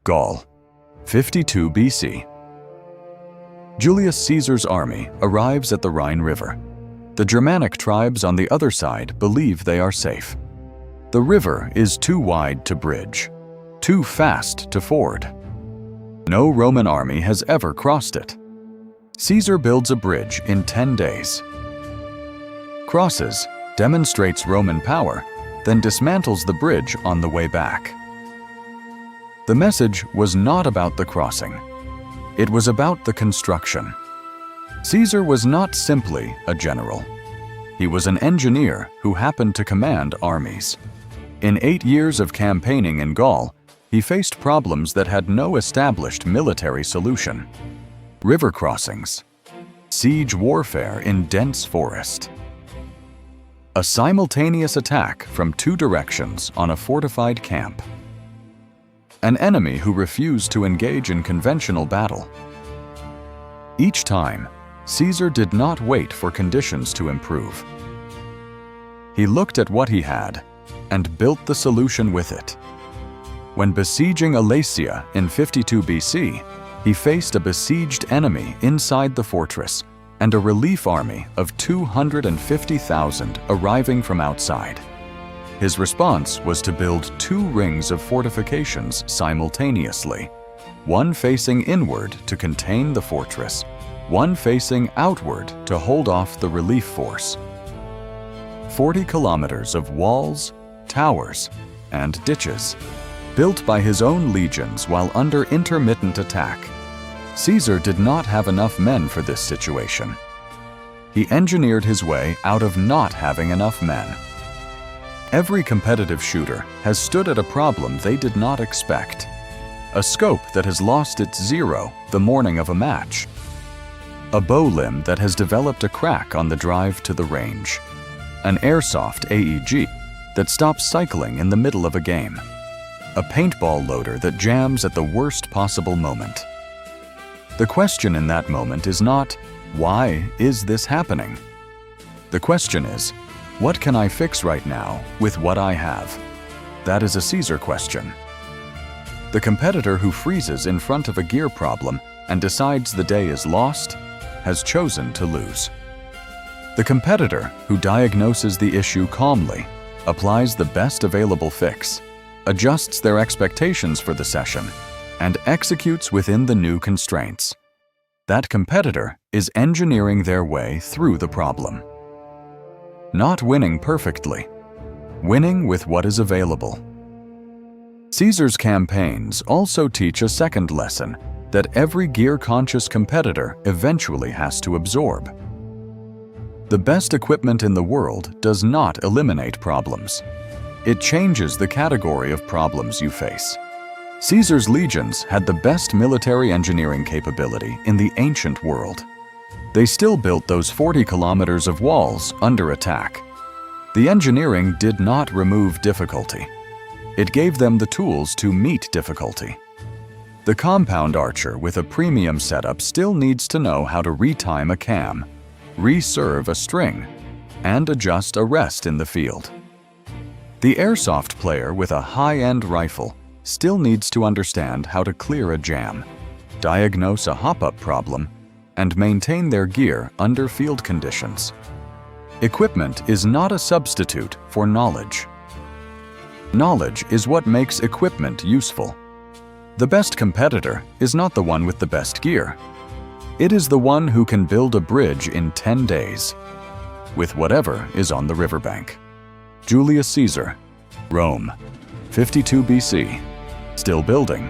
Gaul, 52 BC. Julius Caesar's army arrives at the Rhine River. The Germanic tribes on the other side believe they are safe. The river is too wide to bridge, too fast to ford. No Roman army has ever crossed it. Caesar builds a bridge in 10 days. Crosses, demonstrates Roman power, then dismantles the bridge on the way back. The message was not about the crossing. It was about the construction. Caesar was not simply a general. He was an engineer who happened to command armies. In 8 years of campaigning in Gaul, he faced problems that had no established military solution. River crossings, siege warfare in dense forest, a simultaneous attack from 2 directions on a fortified camp, an enemy who refused to engage in conventional battle. Each time, Caesar did not wait for conditions to improve. He looked at what he had and built the solution with it. When besieging Alesia in 52 BC, he faced a besieged enemy inside the fortress and a relief army of 250,000 arriving from outside. His response was to build 2 rings of fortifications simultaneously, one facing inward to contain the fortress, one facing outward to hold off the relief force. 40 kilometers of walls, towers, and ditches, built by his own legions while under intermittent attack. Caesar did not have enough men for this situation. He engineered his way out of not having enough men. Every competitive shooter has stood at a problem they did not expect. A scope that has lost its zero the morning of a match. A bow limb that has developed a crack on the drive to the range. An airsoft AEG that stops cycling in the middle of a game. A paintball loader that jams at the worst possible moment. The question in that moment is not, why is this happening? The question is, what can I fix right now with what I have? That is a Caesar question. The competitor who freezes in front of a gear problem and decides the day is lost has chosen to lose. The competitor who diagnoses the issue calmly, applies the best available fix, adjusts their expectations for the session, and executes within the new constraints. That competitor is engineering their way through the problem. Not winning perfectly, winning with what is available. Caesar's campaigns also teach a second lesson that every gear-conscious competitor eventually has to absorb. The best equipment in the world does not eliminate problems. It changes the category of problems you face. Caesar's legions had the best military engineering capability in the ancient world. They still built those 40 kilometers of walls under attack. The engineering did not remove difficulty. It gave them the tools to meet difficulty. The compound archer with a premium setup still needs to know how to retime a cam, reserve a string, and adjust a rest in the field. The airsoft player with a high-end rifle still needs to understand how to clear a jam, diagnose a hop-up problem, and maintain their gear under field conditions. Equipment is not a substitute for knowledge. Knowledge is what makes equipment useful. The best competitor is not the one with the best gear. It is the one who can build a bridge in 10 days, with whatever is on the riverbank. Julius Caesar, Rome, 52 BC, still building.